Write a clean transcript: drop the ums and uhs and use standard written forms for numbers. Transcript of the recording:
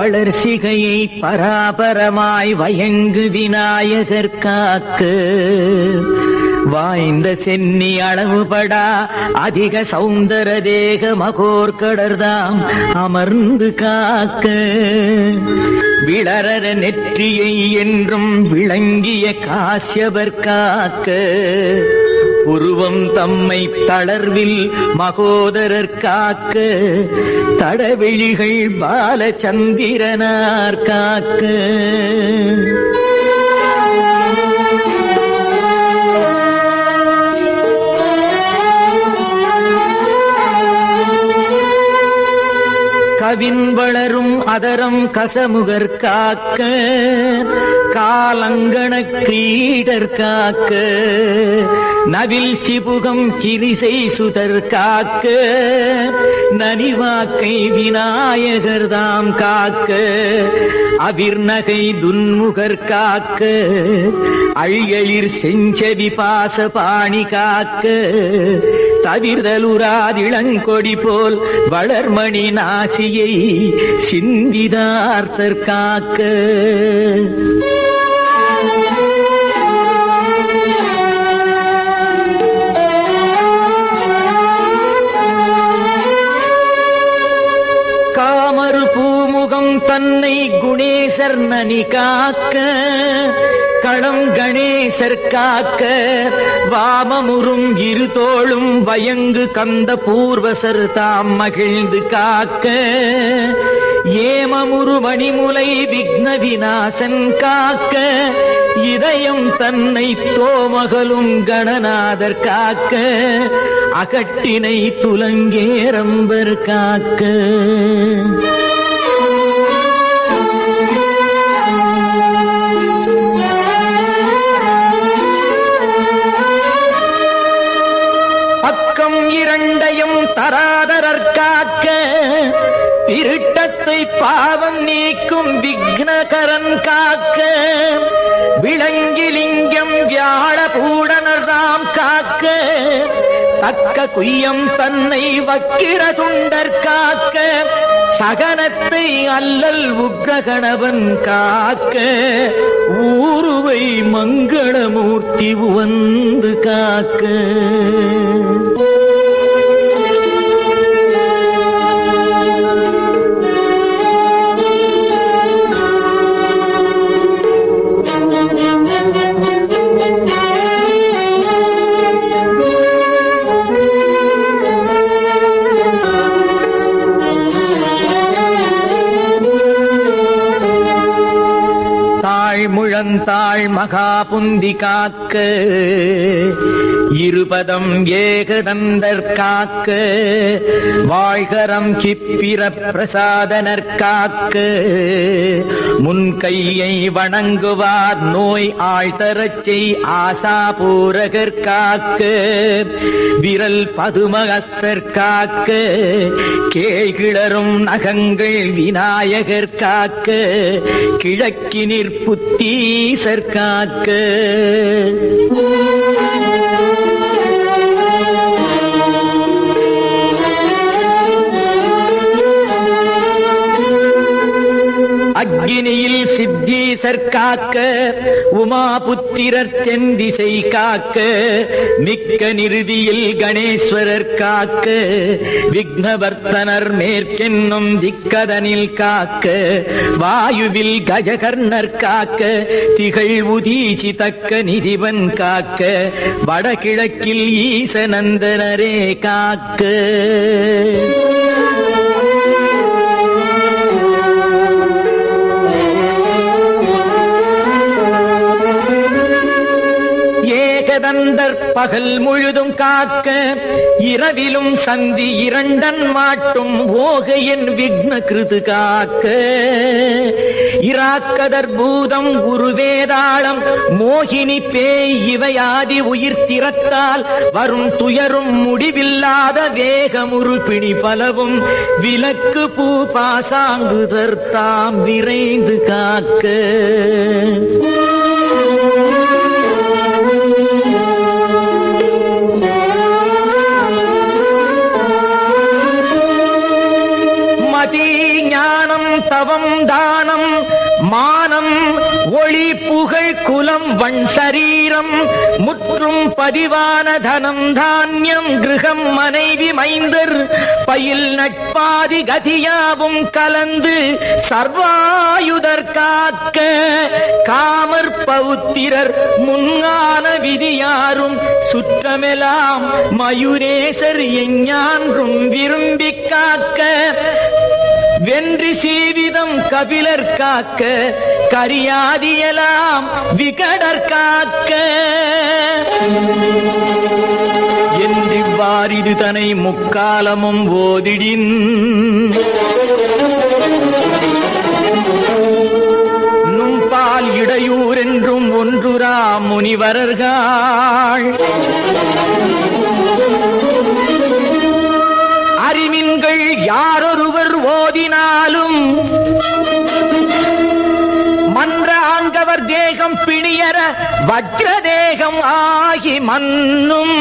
வளர்சிகையை பராபரமாய் வயங்கு விநாயகர் காக்க வாய்ந்த சென்னி அளவுபடா அதிக சௌந்தர தேக மகோர்கடர்தாம் அமர்ந்து காக்க விளரர நெற்றியை என்றும் விளங்கிய காசியவர் காக்க உருவம் தம்மை தளர்வில் மகோதரர் காக்க தடவெளிகள் பாலச்சந்திரனார் காக்க கவின் வளரும் அதரம் கசமுகர் காக்க காலங்கண கிரீடர் காக்க நவில் சிபுகம் கிரிசை சுதர் காக்க நனிவாக்கை விநாயகர் தாம் காக்க அவிர்நகை துன்முகர் காக்க அழியலிர் செஞ்செவி பாச பாணி காக்க தவிர்தலுராதிளங்கொடி போல் வளர்மணி நாசியை சிந்திதார்த்தர் காக்க காமரு பூமுகம் தன்னை குணேசர் நனி காக்க களம் கணேசர் காக்க வாமமுறும் இரு தோளும் வயங்கு கந்த பூர்வசர் தாம் மகிழ்ந்து காக்க ஏமமுறு மணிமுலை விக்ன விநாசன் காக்க இதயம் தன்னை தோமகளும் கணநாதர் காக்க அகட்டினை துலங்கேரம்பர் காக்க பக்கம் இரண்டையும் தராதரர் காக்க திருட்டத்தை பாவம் நீக்கும் விக்னகரன் காக்க விளங்கிலிங்கம் வியாழ பூடனர்தாம் காக்க தக்க குய்யம் தன்னை வக்கிர துண்டர் காக்க சகனத்தை அல்லல் உக்ரகணவன் காக்க ஊருவை மங்களமூர்த்தி வந்து காக்க முழந்தாள் மகாபுந்தி காக்க இருபதம் ஏகதந்தர் காக்க வாழ்கரம் கிப்பிர பிரசாதனர் காக்க முன்கையை வணங்குவார் நோய் ஆழ்தரச்சை ஆசாபூரகர் காக்க விரல் பதுமகஸ்தர் காக்க கேழ்கிளரும் நகங்கள் விநாயகர் காக்க கிழக்கினிற் புத்தீசர் காக்க அக்கினியில் சித்தீசர் காக்க உமாபுத்திரர் தென்திசை காக்க மிக்க நிறுதியில் கணேஸ்வரர் காக்க விக்னவர்த்தனர் மேற்கென்னும் திக்கதனில் காக்க வாயுவில் கஜகர்ணர் காக்க திகழ் உதீச்சி தக்க நிதிவன் காக்க வடகிழக்கில் ஈசநந்தனரே காக்க ஏகதந்தர் பகல் முழுதும் காக்க இரவிலும் சந்தி இரண்டன் மாட்டும் ஓகையின் விக்ன கிருது காக்க இராக்கதர் பூதம் உருவேதாளம் மோகினி பேய் இவையாதி உயிர் திறத்தால் வரும் துயரும் முடிவில்லாத வேகமுறு பிணி பலவும் விலக்கு பூ பாசாங்குதர் தாம் விரைந்து காக்க ஞானம் தவம் தானம் மானம் ஒளி புகழ் குலம் வண் சரீரம் முற்றும் பதிவான தனம் தானியம் கிருகம் மனைவி மைந்தர் பயில் நட்பாதி கதியாவும் கலந்து சர்வாயுதர் காக்க காமர் பௌத்திரர் முன்கான விதியாரும் சுற்றமெல்லாம் மயூரேசர் எஞ்ஞான்றும் விரும்பி காக்க வென்றி சீவிதம் கபிலர் காக்க கரியாதியலாம் விகடர் காக்க என்றிவ்வாறிது தனை முக்காலமும் ஓதிடின் நும்பால் இடையூர் என்றும் ஒன்றுரா முனிவரர்கள் அறிவின்கள் யாரொருவர் ஓதினாலும் மன்ற ஆங்கவர் தேகம் பிணியர வஜ்ர தேகம் ஆகி மன்னும்